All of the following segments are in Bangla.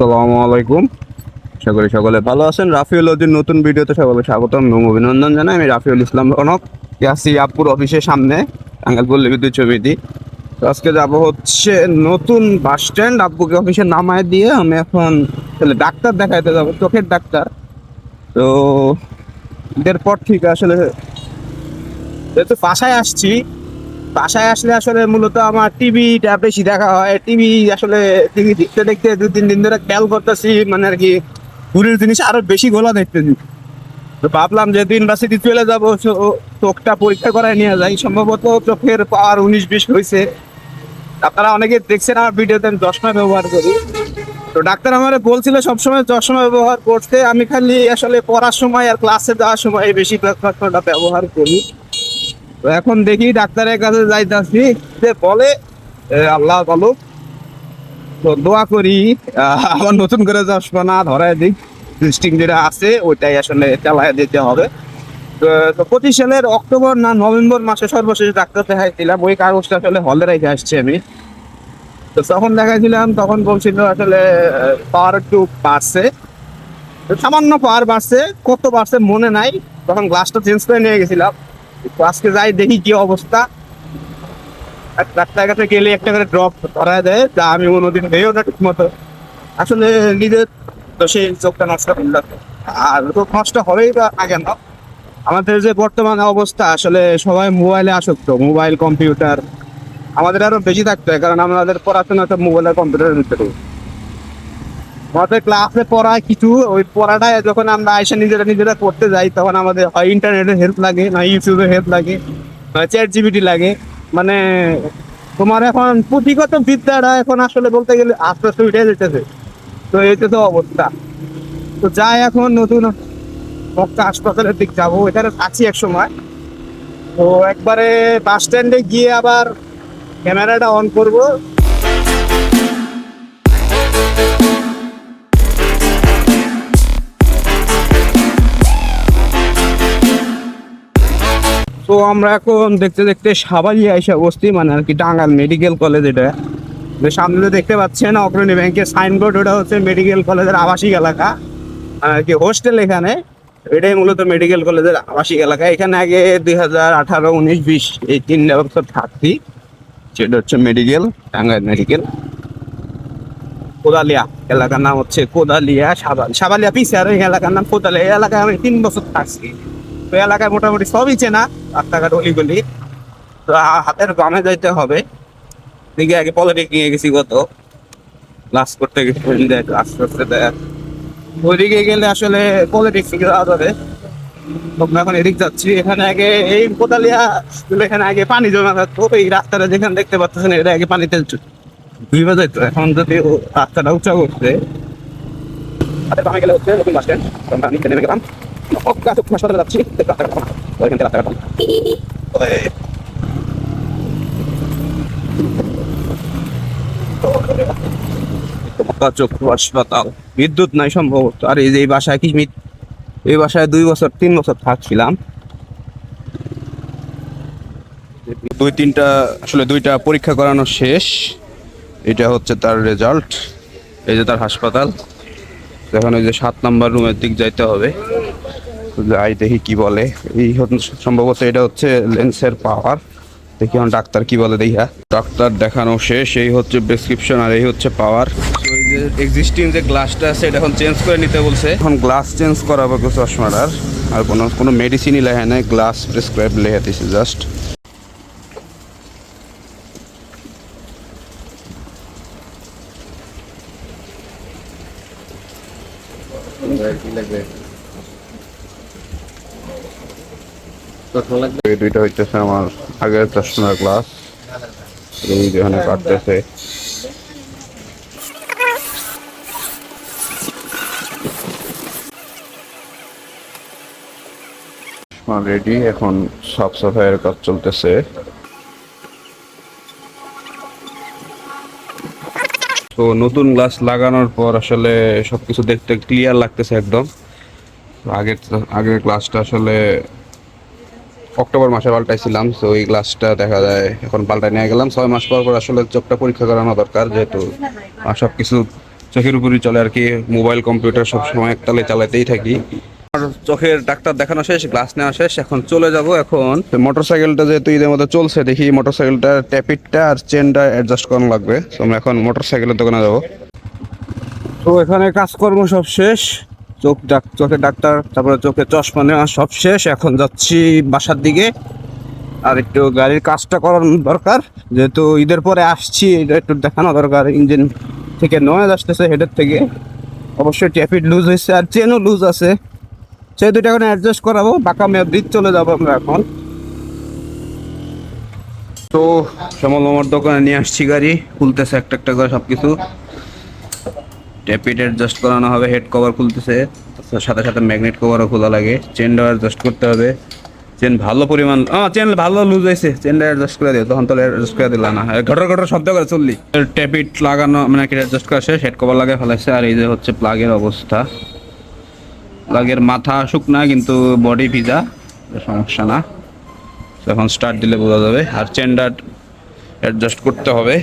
আসসালামু আলাইকুম। আশা করি সকলে ভালো আছেন। রাফিউল ওদের নতুন ভিডিওতে সকলে স্বাগতম এবং অভিনন্দন জানাই। আমি রাফিউল ইসলাম রনক, আছি আপুর অফিসের সামনে, টাঙ্গাইল বিদ্যুৎ ছবিটি। তো আজকে যাবো হচ্ছে নতুন বাস স্ট্যান্ড। আব্বুকে অফিসে নামায় দিয়ে আমি এখন আসলে ডাক্তার দেখাইতে যাবো, চোখের ডাক্তার। তো এর পর ঠিক আসলে যেহেতু বাসায় আসছি, বাসায় আসলে আসলে মূলত আমার টিভিটা বেশি দেখা হয়। টিভি দেখতে দেখতে 2-3 দিন ধরে খেয়াল করতেছি, মানে আর কি দূরের জিনিস আরো বেশি গোলা দেখতেছি। তো ভাবলাম যে ইউনিভার্সিটি চলে যাবো, চোখটা পরীক্ষা করায় নিয়ে যাই। সম্ভবত চোখের পাওয়ার 19-20 হয়েছে। আপনারা অনেকে দেখছেন আমার ভিডিওতে আমি চশমা ব্যবহার করি। তো ডাক্তার আমার বলছিল সবসময় চশমা ব্যবহার করতে। আমি খালি আসলে পড়ার সময় আর ক্লাসে যাওয়ার সময় বেশি চশমাটা ব্যবহার করি। তো এখন দেখি ডাক্তারের কাছে যাইতাছি, যে বলে আল্লাহ ভালো। তো দোয়া করি আবার নতুন করে চশমা না ধরায় দিক, ডিস্টিং যেটা আছে ওইটাই আসলে চালায় দিতে হবে। তো 25 সালের অক্টোবর না নভেম্বর মাসে সর্বশেষ ডাক্তার দেখাইছিলাম। ওই কাগজটা আসলে হলে রেখে আসছি আমি। তো তখন দেখাইছিলাম, তখন বলছিল আসলে পাওয়ার একটু বাড়ছে, সামান্য পাওয়ার বাড়ছে, কত বাড়ছে মনে নাই। তখন গ্লাসটা চেঞ্জ করে নিয়ে গেছিলাম। তো আজকে যাই দেখি কি অবস্থা। ডাক্তার কাছে গেলে একটা করে ড্রপ ধরায় দেয়, যা আমি কোনোদিন নেইও না ঠিক মতো। আসলে নিজের তো সেই চোখটা নষ্ট করলাম, আর তো নষ্ট হবেই বা আগে না। আমাদের যে বর্তমানে অবস্থা, আসলে সবাই মোবাইলে আসক্ত, মোবাইল কম্পিউটার। আমাদের আরো বেশি থাকতে হয়, কারণ আমাদের পড়াশোনা তো মোবাইল আর কম্পিউটারের ভিতরে। আমাদের ক্লাসে পড়ায় কিছু, ওই পড়াটায় যখন আমরা এসে নিজেরা করতে যাই, তখন আমাদের হয় ইন্টারনেটের হেল্প লাগে, না ইউটিউবের হেল্প লাগে, না চ্যাট জিপিটি লাগে। মানে তোমার এখন পুঁথিগত বিদ্যাটা এখন আসলে বলতে গেলে আস্তে আস্তে উঠে যেতেছে। তো এইটা তো অবস্থা। তো যাই এখন নতুন মক্কা হাসপাতালের দিক যাবো, এখানে আছি এক সময়। তো একবারে বাস স্ট্যান্ডে গিয়ে আবার ক্যামেরাটা অন করব। তো আমরা এখন দেখতে দেখতে সাবালিয়া এসে বসছি, মানে আর কি টাঙ্গাইল মেডিকেল কলেজ। এটা সামনে দেখতে পাচ্ছেন অগ্রণী ব্যাংকের সাইনবোর্ড, ওটা হচ্ছে মেডিকেল কলেজের আবাসিক এলাকা, আর কি হোস্টেল এখানে। এটাই মূলত মেডিকেল কলেজের আবাসিক এলাকা। এখানে আগে 2018, 19, 20 এই 3 বছর থাকছি। সেটা হচ্ছে মেডিকেল, টাঙ্গাইল মেডিকেল। কোদালিয়া এলাকার নাম হচ্ছে কোদালিয়া, সাবালিয়া পিছে আর এই এলাকার নাম কোদালিয়া। এই এলাকায় আমি 3 বছর থাকছি। তো এলাকায় মোটামুটি সবই চেনা, রাস্তাঘাট অলিগলি। তো হাতের গ্রামে যাইতে হবে। দিকে আগে পলিটেকনিকে গেছি, কত ক্লাস করতে গেছি, ক্লাস করতে দেয়। ওইদিকে গেলে আসলে পলিটেকনিকে যাওয়া যাবে। তখন এখন এদিক যাচ্ছি। এখানে আগে এই কোদালিয়া এখানে আগে পানি জমা থাকতো। এই রাস্তাটা যেখানে দেখতে পাচ্ছেন, এটা আগে পানিতে ডুবে যেত। এখন যদি রাস্তাটা উঁচা করছে, আমি গেলে হচ্ছে নতুন বাস স্ট্যান্ড। আমি নেমে গেলাম, হাসপাতালে যাচ্ছি। ওইখান থেকে রাস্তাঘাট চক্ষু হাসপাতাল। বিদ্যুৎ নাই সম্ভবত। আর এই যে এই বাসায় এই বাসায় 2-3 বছর থাকছিলাম। 2টা পরীক্ষা করানো শেষ। এটা হচ্ছে তার রেজাল্ট, এই যে তার হাসপাতাল। এখন ওই যে 7 নম্বর রুমের দিক যাইতে হবে। যাই দেখি কি বলে। এই সম্ভবত এটা হচ্ছে লেন্সের পাওয়ার। দেখি এখন ডাক্তার কি বলে। দেখা ডাক্তার দেখানো শেষ। এই হচ্ছে প্রেসক্রিপশন, আর এই হচ্ছে পাওয়ার। ওই যে এক্সিস্টিং যে গ্লাসটা আছে, এটা এখন চেঞ্জ করে নিতে বলছে। এখন গ্লাস চেঞ্জ করাবো চশমাটার। আর কোনো মেডিসিনই লেখা নেই, গ্লাস প্রেসক্রাইব লেখা দিয়েছে জাস্ট। এই দুইটা হইতেছে আমার আগের চশমার গ্লাস, যেখানে কাটতেছে। রেডি, এখন সাফ সাফাইয়ের কাজ চলতেছে। তো নতুন গ্লাস লাগানোর পর আসলে সবকিছু দেখতে ক্লিয়ার লাগতেছে একদম। আগের গ্লাসটা আসলে অক্টোবর মাসে পাল্টাইছিলাম। তো ওই গ্লাসটা দেখা যায় এখন পাল্টাই নিয়ে গেলাম। 6 মাস পর আসলে চোখটা পরীক্ষা করানো দরকার, যেহেতু সবকিছু চোখের উপরই চলে আর কি, মোবাইল কম্পিউটার সব সময় একতালে চালাতেই থাকি। আর চোখের ডাক্তার দেখানো শেষ, গ্লাস নেওয়া শেষ, এখন চলে যাব। এখন মোটরসাইকেলটা যেহেতু ঈদের মতো চলছে, দেখি মোটরসাইকেলটা ট্যাপিটটা আর চেনটা অ্যাডজাস্ট করানো লাগবে। তো আমরা এখন মোটরসাইকেলের দোকানে যাব। তো এখানে কাজকর্ম সব শেষ, চোখের ডাক্তার, তারপরে চোখের চশমা নেওয়া সব শেষ। এখন যাচ্ছি বাসার দিকে। আর একটু গাড়ির কাজটা করার দরকার, যেহেতু ঈদের পরে আসছি, এটা একটু দেখানো দরকার। ইঞ্জিন থেকে নয়েজ আসতেছে, হেডের থেকে অবশ্যই ট্যাপিট লুজ হয়েছে আর চেনও লুজ আছে, সেই দুইটা এখন অ্যাডজাস্ট করাবো। বাঁকা মেয়াদিত চলে যাবো আমরা এখন। তো শ্যামল মামার দোকানে নিয়ে আসছি গাড়ি, খুলতেছে একটা একটা করে সব কিছু। ট্যাপিট অ্যাডজাস্ট করানো হবে, হেড কভার খুলতেছে, তার সাথে সাথে ম্যাগনেট কভারও খোলা লাগে। চেনটাও অ্যাডজাস্ট করতে হবে। চেন ভালো পরিমাণ, চেন ভালো লুজ হয়েছে, চেনটা অ্যাডজাস্ট করে দিও, তখন তো অ্যাডজাস্ট করে দিলা না, ঘটর ঘটর শব্দ করে চললি। ট্যাপিট লাগানো মানে কি অ্যাডজাস্ট করা শেষ, হেড কভার লাগাই ফেলাইছে। আর এই যে হচ্ছে প্লাগের অবস্থা, প্লাগের মাথা শুকনা কিন্তু বডি ভিজা, সমস্যা না। এখন স্টার্ট দিলে বোঝা যাবে। আর চেনটা অ্যাডজাস্ট করতে হবে।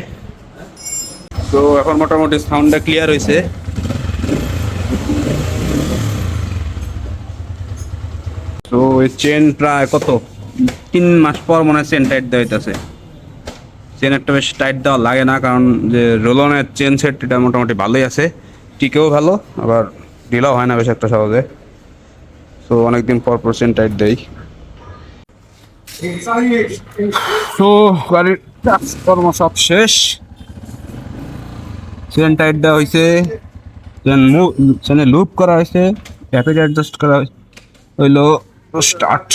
তো এখন মোটামুটি সাউন্ডটা ক্লিয়ার হয়েছে। তো এই চেন প্রায় কত 3 মাস পর মনে হয় চেন টাইট দেওয়া হইতেছে। চেন একটা বেশ টাইট দেওয়া লাগে না, কারণ যে রোলনের চেন সেট এটা মোটামুটি ভালোই আছে, টিকেও ভালো, আবার ঢিলাও হয় না বেশ একটা সহজে। তো অনেকদিন পর পর চেন টাইট দেই। তো গাড়ির কাজকর্ম সব শেষ, চেন টাইট দেওয়া হয়েছে, চেনে লুপ করা হয়েছে, ট্যাপিট অ্যাডজাস্ট করা হইলো। স্টার্ট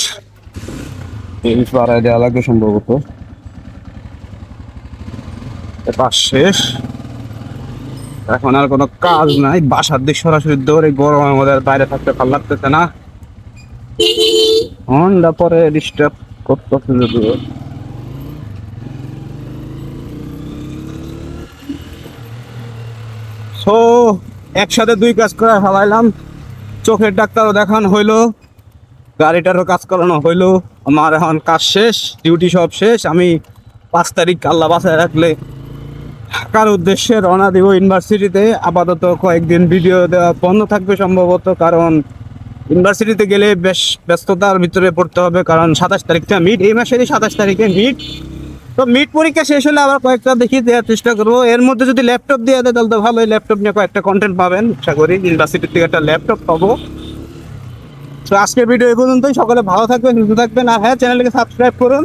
এই বাড়ায় দেওয়া লাগবে সম্ভবত। এটা শেষ, এখন আর কোনো কাজ নাই, বাসার দিক সরাসরি দৌড়ে। গরমের মধ্যে আর বাইরে থাকতে ভালো লাগতেছে না, হন্ডা পরে ডিস্টার্ব করতেছে যদিও। সো একসাথে দুই কাজ করে ফেলাইলাম, চোখের ডাক্তারও দেখানো হইলো, গাড়িটারও কাজ করানো হইলো। আমার এখন কাজ শেষ, ডিউটি সব শেষ। আমি 5 তারিখ আল্লাহ বাসায় রাখলে ঢাকার উদ্দেশ্যে রওনা দিব ইউনিভার্সিটিতে। আপাতত কয়েকদিন ভিডিও দেওয়া বন্ধ থাকবে সম্ভবত, কারণ ইউনিভার্সিটিতে গেলে বেশ ব্যস্ততার ভিতরে পড়তে হবে, কারণ 27 তারিখটা মিড, এই মাসেরই 27 তারিখে মিড। তো মিড পরীক্ষা শেষ হলে আবার কয়েকটা দেখি দেওয়ার চেষ্টা করবো। এর মধ্যে যদি ল্যাপটপ দিয়ে দেয় তাহলে তো ভালোই, ল্যাপটপ নিয়ে কয়েকটা কন্টেন্ট পাবেন আশা করি, ইউনিভার্সিটির থেকে একটা ল্যাপটপ পাবো। তো আজকের ভিডিও এই পর্যন্তই। সকলে ভালো থাকবেন, সুস্থ থাকবেন, আর হ্যাঁ চ্যানেলকে সাবস্ক্রাইব করুন।